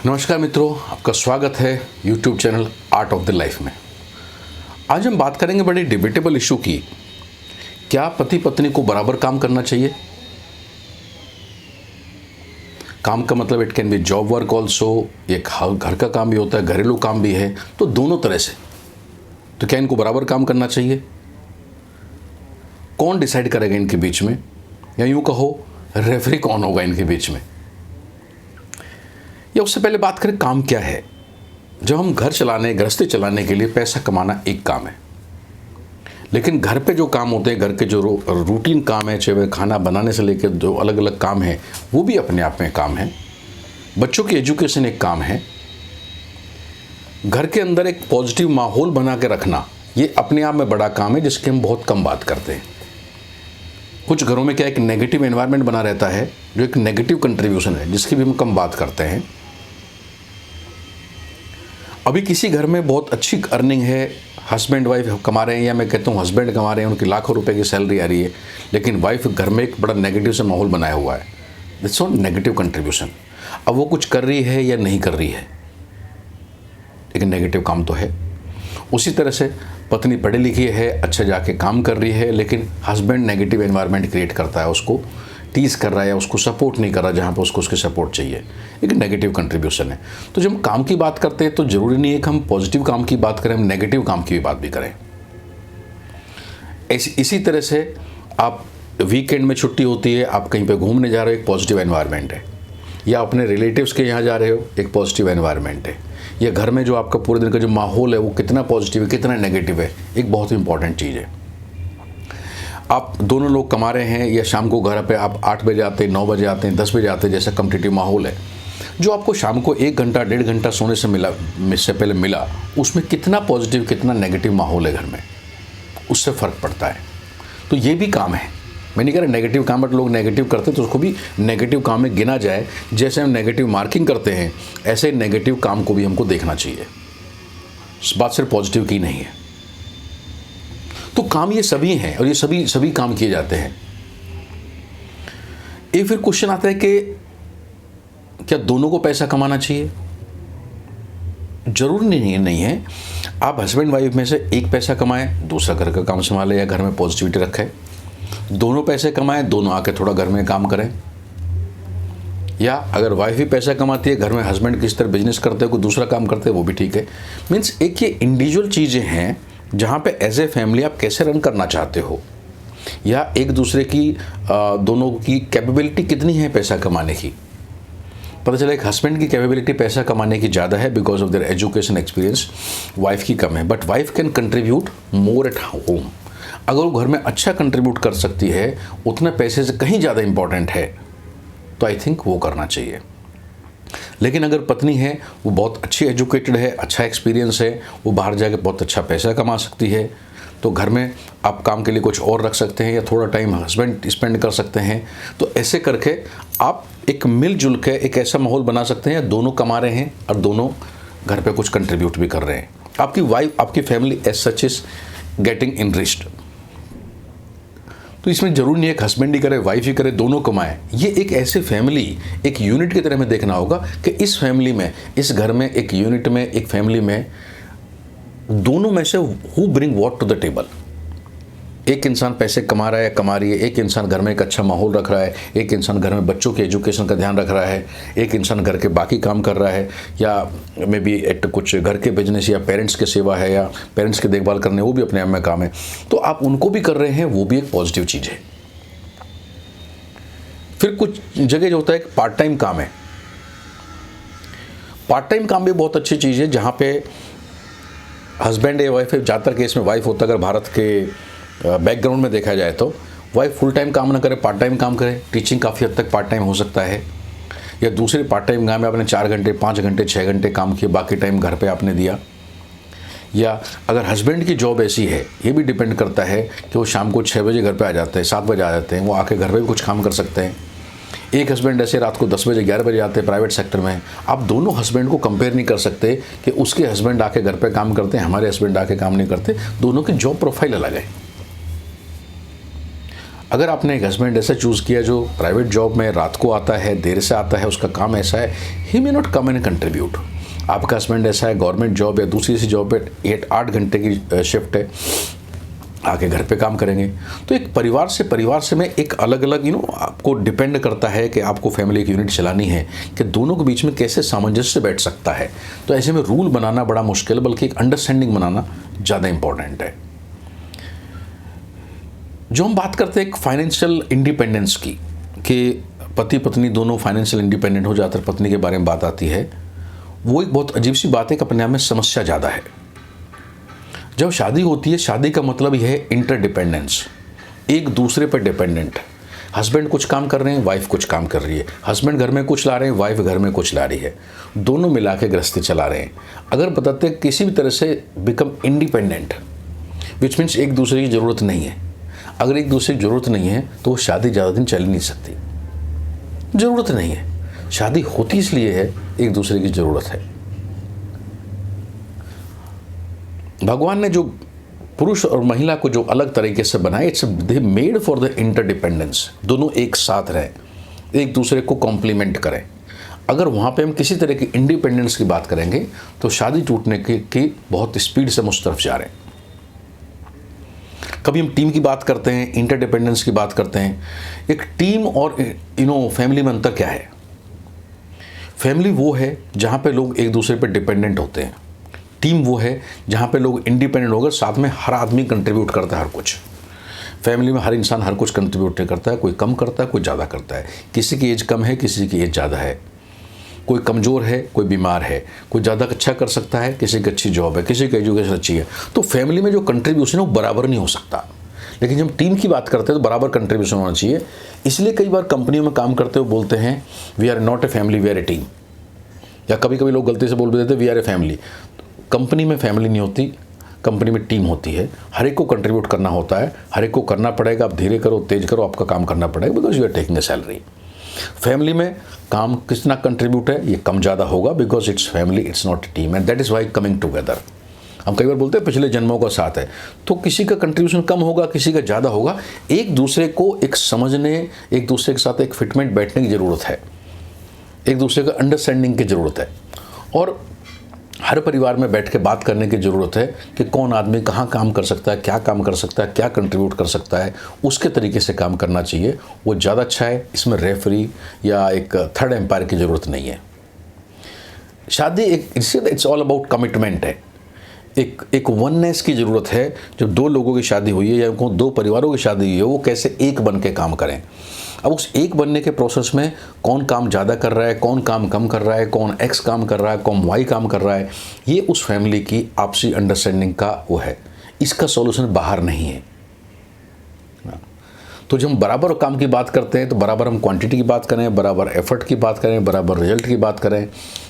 नमस्कार मित्रों, आपका स्वागत है YouTube channel art of the life में। आज हम बात करेंगे बड़ी डिबेटेबल इशू की। क्या पति पत्नी को बराबर काम करना चाहिए? काम का मतलब it can be job work also, एक घर का काम भी होता है, घरेलू काम भी है, तो दोनों तरह से। तो क्या इनको बराबर काम करना चाहिए? कौन डिसाइड करेगा इनके बीच में, या यूँ कहो रेफरी कौन होगा इनके बीच में? या उससे पहले बात करें काम क्या है। जब हम घर चलाने, गृहस्थी चलाने के लिए पैसा कमाना एक काम है, लेकिन घर पे जो काम होते हैं, घर के जो रूटीन काम है, चाहे वह खाना बनाने से लेकर जो अलग अलग काम है, वो भी अपने आप में काम है। बच्चों की एजुकेशन एक काम है। घर के अंदर एक पॉजिटिव माहौल बना के रखना, ये अपने आप में बड़ा काम है, जिसकी हम बहुत कम बात करते हैं। कुछ घरों में क्या एक नेगेटिव एनवायरनमेंट बना रहता है, जो एक नेगेटिव कंट्रीब्यूशन है, जिसकी भी हम कम बात करते हैं। अभी किसी घर में बहुत अच्छी अर्निंग है, हस्बैंड वाइफ कमा रहे हैं, या मैं कहता हूँ हस्बैंड कमा रहे हैं, उनकी लाखों रुपए की सैलरी आ रही है, लेकिन वाइफ घर में एक बड़ा नेगेटिव सा माहौल बनाया हुआ है। That's not negative contribution. अब वो कुछ कर रही है या नहीं कर रही है, लेकिन नेगेटिव काम तो है। उसी तरह से पत्नी पढ़ी लिखी है, अच्छा जाके काम कर रही है, लेकिन हस्बैंड नेगेटिव एनवायरनमेंट क्रिएट करता है, उसको टीज कर रहा है या उसको सपोर्ट नहीं कर रहा जहाँ पर उसको उसकी सपोर्ट चाहिए। एक नेगेटिव कंट्रीब्यूशन है। तो जब हम काम की बात करते हैं तो ज़रूरी नहीं है कि हम पॉजिटिव काम की बात करें, हम नेगेटिव काम की भी बात भी करें। इसी तरह से आप वीकेंड में छुट्टी होती है, आप कहीं पे घूमने जा रहे हो, एक पॉजिटिव एनवायरनमेंट है। या अपने रिलेटिव्स के यहाँ जा रहे हो, एक पॉजिटिव एनवायरनमेंट है। या घर में जो आपका पूरे दिन का जो माहौल है वो कितना पॉजिटिव है, कितना नेगेटिव है, एक बहुत ही इंपॉर्टेंट चीज़ है। आप दोनों लोग कमा रहे हैं, या शाम को घर पे आप 8 बजे आते हैं, 9 बजे आते हैं, 10 बजे आते हैं, जैसा कम्पिटिटिव माहौल है, जो आपको शाम को 1 घंटा 1.5 घंटा सोने से पहले मिला, उसमें कितना पॉजिटिव कितना नेगेटिव माहौल है घर में, उससे फ़र्क पड़ता है। तो ये भी काम है। मैं नहीं कह रहा नेगेटिव काम, बट लोग नेगेटिव करते तो उसको भी नेगेटिव काम में गिना जाए। जैसे हम नेगेटिव मार्किंग करते हैं, ऐसे नेगेटिव काम को भी हमको देखना चाहिए। इस बात सिर्फ पॉजिटिव की नहीं है। तो काम ये सभी हैं, और ये सभी काम किए जाते हैं। एक फिर क्वेश्चन आता है कि क्या दोनों को पैसा कमाना चाहिए? जरूर नहीं है। आप हस्बैंड वाइफ में से एक पैसा कमाएं, दूसरा घर का काम संभाले, या घर में पॉजिटिविटी रखें। दोनों पैसे कमाएं, दोनों आके थोड़ा घर में काम करें। या अगर वाइफ भी पैसा कमाती है, घर में हस्बैंड किस तरह बिजनेस करते हैं, कोई दूसरा काम करते हैं, वो भी ठीक है। मीन्स एक ये इंडिविजुअल चीज़ें हैं जहाँ पे एज ए फैमिली आप कैसे रन करना चाहते हो, या एक दूसरे की दोनों की कैपेबिलिटी कितनी है पैसा कमाने की। पता चला एक हस्बैंड की कैपेबिलिटी पैसा कमाने की ज़्यादा है because of their education experience, wife की कम है, but wife can contribute more at home. अगर वो घर में अच्छा कंट्रीब्यूट कर सकती है, उतना पैसे से कहीं ज़्यादा इंपॉर्टेंट है, तो आई थिंक वो करना चाहिए। लेकिन अगर पत्नी है, वो बहुत अच्छी एजुकेटेड है, अच्छा एक्सपीरियंस है, वो बाहर जाके बहुत अच्छा पैसा कमा सकती है, तो घर में आप काम के लिए कुछ और रख सकते हैं, या थोड़ा टाइम हस्बैंड स्पेंड कर सकते हैं। तो ऐसे करके आप एक मिलजुल के एक ऐसा माहौल बना सकते हैं, दोनों कमा रहे हैं और दोनों घर पे कुछ कंट्रीब्यूट भी कर रहे हैं। आपकी वाइफ, आपकी family as such is getting enriched. तो इसमें जरूर नहीं है कि हस्बैंड ही करे, वाइफ ही करे, दोनों कमाएं। ये एक ऐसे फैमिली, एक यूनिट की तरह में देखना होगा कि इस फैमिली में, इस घर में, एक यूनिट में, एक फैमिली में, दोनों में से who bring what to the table. एक इंसान पैसे कमा रहा है, कमा रही है, एक इंसान घर में एक अच्छा माहौल रख रहा है, एक इंसान घर में बच्चों के एजुकेशन का ध्यान रख रहा है, एक इंसान घर के बाकी काम कर रहा है, या मे बी कुछ घर के बिजनेस या पेरेंट्स की सेवा है, या पेरेंट्स की देखभाल करने, वो भी अपने आप में काम है। तो आप उनको भी कर रहे हैं, वो भी एक पॉजिटिव चीज़ है। फिर कुछ जगह जो होता है पार्ट टाइम काम है। पार्ट टाइम काम भी बहुत अच्छी चीज़ है, जहाँ पे हस्बैंड या वाइफ, ज़्यादातर केस में वाइफ होता है। अगर भारत के बैकग्राउंड में देखा जाए तो वाइफ फुल टाइम काम ना करे, पार्ट टाइम काम करे। टीचिंग काफ़ी हद तक पार्ट टाइम हो सकता है, या दूसरे पार्ट टाइम काम में आपने 4 घंटे, 5 घंटे, 6 घंटे काम किए, बाकी टाइम घर पे आपने दिया। या अगर हस्बैंड की जॉब ऐसी है, ये भी डिपेंड करता है कि वो शाम को 6 बजे घर पे आ जाते हैं, 7 बजे आ जाते हैं, वो आके घर पे भी कुछ काम कर सकते हैं। एक हस्बैंड ऐसे रात को 10 बजे 11 बजे आते हैं प्राइवेट सेक्टर में। आप दोनों हस्बैंड को कंपेयर नहीं कर सकते कि उसके हस्बैंड आके घर पे काम करते हैं, हमारे हस्बैंड आके काम नहीं करते। दोनों की जॉब प्रोफाइल अलग है। अगर आपने एक हस्बैंड ऐसा चूज़ किया जो प्राइवेट जॉब में रात को आता है, देर से आता है, उसका काम ऐसा है, he may not come and contribute. आपका हस्बैंड ऐसा है, गवर्नमेंट जॉब या दूसरी सी जॉब पे 8 घंटे की शिफ्ट है, आके घर पे काम करेंगे। तो एक परिवार से में एक अलग अलग आपको डिपेंड करता है कि आपको फैमिली की यूनिट चलानी है कि दोनों के बीच में कैसे सामंजस्य बैठ सकता है। तो ऐसे में रूल बनाना बड़ा मुश्किल है, बल्कि एक अंडरस्टैंडिंग बनाना ज़्यादा इंपॉर्टेंट है। जो हम बात करते हैं एक फाइनेंशियल इंडिपेंडेंस की, कि पति पत्नी दोनों फाइनेंशियल इंडिपेंडेंट हो जाते हैं, पत्नी के बारे में बात आती है, वो एक बहुत अजीब सी बात है कि अपने आप में समस्या ज़्यादा है। जब शादी होती है, शादी का मतलब यह है इंटरडिपेंडेंस, एक दूसरे पर डिपेंडेंट। हस्बैंड कुछ काम कर रहे हैं, वाइफ कुछ काम कर रही है, हस्बैंड घर में कुछ ला रहे हैं, वाइफ घर में कुछ ला रही है, दोनों मिला के गृहस्थी चला रहे हैं। अगर बताते हैं किसी भी तरह से बिकम इंडिपेंडेंट, विच मीन्स एक दूसरे की ज़रूरत नहीं है। अगर एक दूसरे की ज़रूरत नहीं है तो वो शादी ज़्यादा दिन चल ही नहीं सकती। ज़रूरत नहीं है, शादी होती इसलिए है एक दूसरे की ज़रूरत है। भगवान ने जो पुरुष और महिला को जो अलग तरीके से बनाया, it's they made for the interdependence. दोनों एक साथ रहें, एक दूसरे को कॉम्प्लीमेंट करें। अगर वहाँ पे हम किसी तरह की इंडिपेंडेंस की बात करेंगे तो शादी टूटने की बहुत स्पीड से मुझ तरफ जा रहे हैं। कभी हम टीम की बात करते हैं, इंटरडिपेंडेंस की बात करते हैं। एक टीम और फैमिली में अंतर क्या है? फैमिली वो है जहाँ पे लोग एक दूसरे पे डिपेंडेंट होते हैं। टीम वो है जहाँ पे लोग इंडिपेंडेंट होकर साथ में हर आदमी कंट्रीब्यूट करता है हर कुछ। फैमिली में हर इंसान हर कुछ कंट्रीब्यूट करता है, कोई कम करता है, कोई ज़्यादा करता है। किसी की एज कम है, किसी की एज ज़्यादा है, कोई कमज़ोर है, कोई बीमार है, कोई ज़्यादा अच्छा कर सकता है, किसी की अच्छी जॉब है, किसी की एजुकेशन अच्छी है। तो फैमिली में जो कंट्रीब्यूशन है वो बराबर नहीं हो सकता। लेकिन जब टीम की बात करते हैं तो बराबर कंट्रीब्यूशन होना चाहिए। इसलिए कई बार कंपनियों में काम करते हुए बोलते हैं we are not a family, we are a team. या कभी कभी लोग गलती से बोल भी देते we are a family. Company में फैमिली नहीं होती, कंपनी में टीम होती है। हर एक को कंट्रीब्यूट करना होता है, हर एक को करना पड़ेगा। आप धीरे करो, तेज करो, आपका काम करना पड़ेगा, because you are taking a salary. Family में काम कितना कंट्रीब्यूट है ये कम ज़्यादा होगा, because it's family, it's not a team, and that is why coming together. हम कई बार बोलते हैं पिछले जन्मों का साथ है, तो किसी का कंट्रीब्यूशन कम होगा, किसी का ज़्यादा होगा। एक दूसरे को एक समझने, एक दूसरे के साथ एक फिटमेंट बैठने की ज़रूरत है, एक दूसरे का अंडरस्टैंडिंग की ज़रूरत है, और हर परिवार में बैठ के बात करने की ज़रूरत है कि कौन आदमी कहाँ काम कर सकता है, क्या काम कर सकता है, क्या कंट्रीब्यूट कर सकता है, उसके तरीके से काम करना चाहिए। वो ज़्यादा अच्छा है। इसमें रेफरी या एक थर्ड एम्पायर की ज़रूरत नहीं है। शादी इट्स ऑल अबाउट कमिटमेंट है। एक वननेस की ज़रूरत है। जब दो लोगों की शादी हुई है या दो परिवारों की शादी हुई है, वो कैसे एक बन के काम करें। अब उस एक बनने के प्रोसेस में कौन काम ज़्यादा कर रहा है, कौन काम कम कर रहा है, कौन एक्स काम कर रहा है, कौन वाई काम कर रहा है, ये उस फैमिली की आपसी अंडरस्टैंडिंग का वो है। इसका सॉल्यूशन बाहर नहीं है। तो जब हम बराबर काम की बात करते हैं तो बराबर हम क्वांटिटी की बात करें, बराबर एफर्ट की बात करें, बराबर रिजल्ट की बात करें,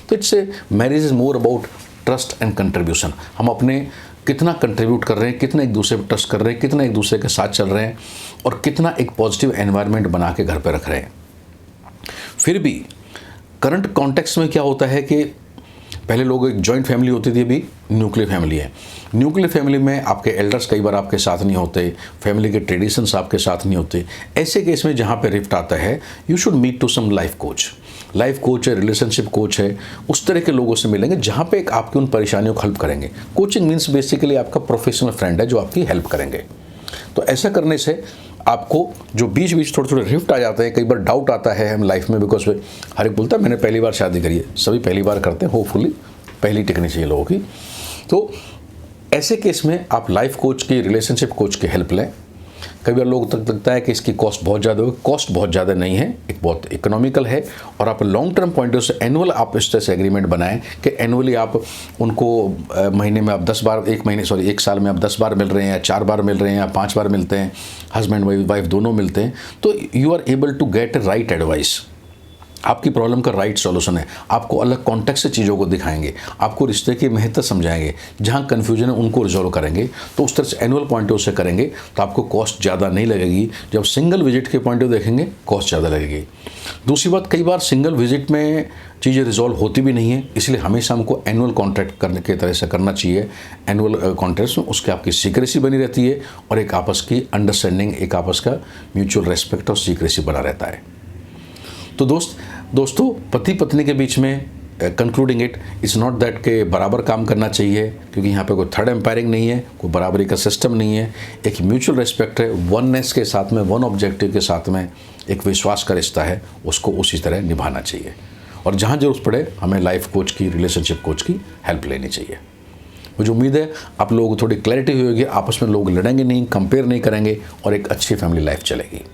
तो it's marriage is more about trust and contribution. हम अपने कितना कंट्रीब्यूट कर रहे हैं, कितना एक दूसरे पर ट्रस्ट कर रहे हैं, कितना एक दूसरे के साथ चल रहे हैं, और कितना एक पॉजिटिव एनवायरनमेंट बना के घर पे रख रहे हैं। फिर भी करंट कॉन्टेक्स्ट में क्या होता है कि पहले लोग एक जॉइंट फैमिली होती थी, अभी न्यूक्लियर फैमिली है। न्यूक्लियर फैमिली में आपके एल्डर्स कई बार आपके साथ नहीं होते, फैमिली के ट्रेडिशंस आपके साथ नहीं होते। ऐसे केस में जहाँ पे रिफ्ट आता है, you should meet to some life coach. Life coach है, रिलेशनशिप कोच है, उस तरह के लोगों से मिलेंगे जहाँ पे एक आपकी उन परेशानियों को हेल्प करेंगे। कोचिंग मीन्स बेसिकली आपका प्रोफेशनल फ्रेंड है जो आपकी हेल्प करेंगे। तो ऐसा करने से आपको जो बीच बीच थोड़े थोड़े रिफ्ट आ जाते हैं, कई बार डाउट आता है हम लाइफ में, बिकॉज हर एक बोलता है मैंने पहली बार शादी करी है। सभी पहली बार करते हैं, होपफुली पहली टिकनी चाहिए लोगों की। तो ऐसे केस में आप लाइफ कोच की, रिलेशनशिप कोच की हेल्प लें। कई बार लोग तक लगता है कि इसकी कॉस्ट बहुत ज़्यादा होगी। कॉस्ट बहुत ज़्यादा नहीं है, एक बहुत इकोनॉमिकल है। और आप लॉन्ग टर्म पॉइंट ऑफ से एनुअल आप इस तरह से एग्रीमेंट बनाएं कि एनुअली आप उनको महीने में आप 10 बार, एक साल में आप 10 बार मिल रहे हैं, या 4 बार मिल रहे हैं, या 5 बार मिलते हैं, हस्बैंड वाइफ दोनों मिलते हैं, तो you are able to get right advice. आपकी प्रॉब्लम का राइट सॉल्यूशन है, आपको अलग कॉन्टेक्स्ट से चीज़ों को दिखाएंगे, आपको रिश्ते की महत्ता समझाएंगे, जहाँ कन्फ्यूजन है उनको रिजॉल्व करेंगे। तो उस तरह से एनुअल पॉइंट ऑफ से करेंगे तो आपको कॉस्ट ज़्यादा नहीं लगेगी। जब सिंगल विजिट के पॉइंट ऑफ देखेंगे कॉस्ट ज़्यादा लगेगी। दूसरी बात, कई बार सिंगल विजिट में चीज़ें रिजॉल्व होती भी नहीं है, इसलिए हमेशा हमको एनुअल कॉन्ट्रैक्ट करने के तरह से करना चाहिए। एनुअल कॉन्ट्रैक्ट में उसके आपकी सीक्रेसी बनी रहती है और एक आपस की अंडरस्टैंडिंग, एक आपस का म्यूचुअल रेस्पेक्ट और सीक्रेसी बना रहता है। तो दोस्तों पति पत्नी के बीच में कंक्लूडिंग इट्स नॉट दैट के बराबर काम करना चाहिए, क्योंकि यहाँ पे कोई थर्ड एम्पायरिंग नहीं है, कोई बराबरी का सिस्टम नहीं है। एक म्यूचुअल रेस्पेक्ट है, वननेस के साथ में, वन ऑब्जेक्टिव के साथ में एक विश्वास का रिश्ता है, उसको उसी तरह निभाना चाहिए। और जहाँ जरूरत पड़े हमें लाइफ कोच की, रिलेशनशिप कोच की हेल्प लेनी चाहिए। मुझे उम्मीद है आप लोगों को थोड़ी क्लैरिटी होगी, आपस में लोग लड़ेंगे नहीं, कंपेयर नहीं करेंगे और एक अच्छी फैमिली लाइफ चलेगी।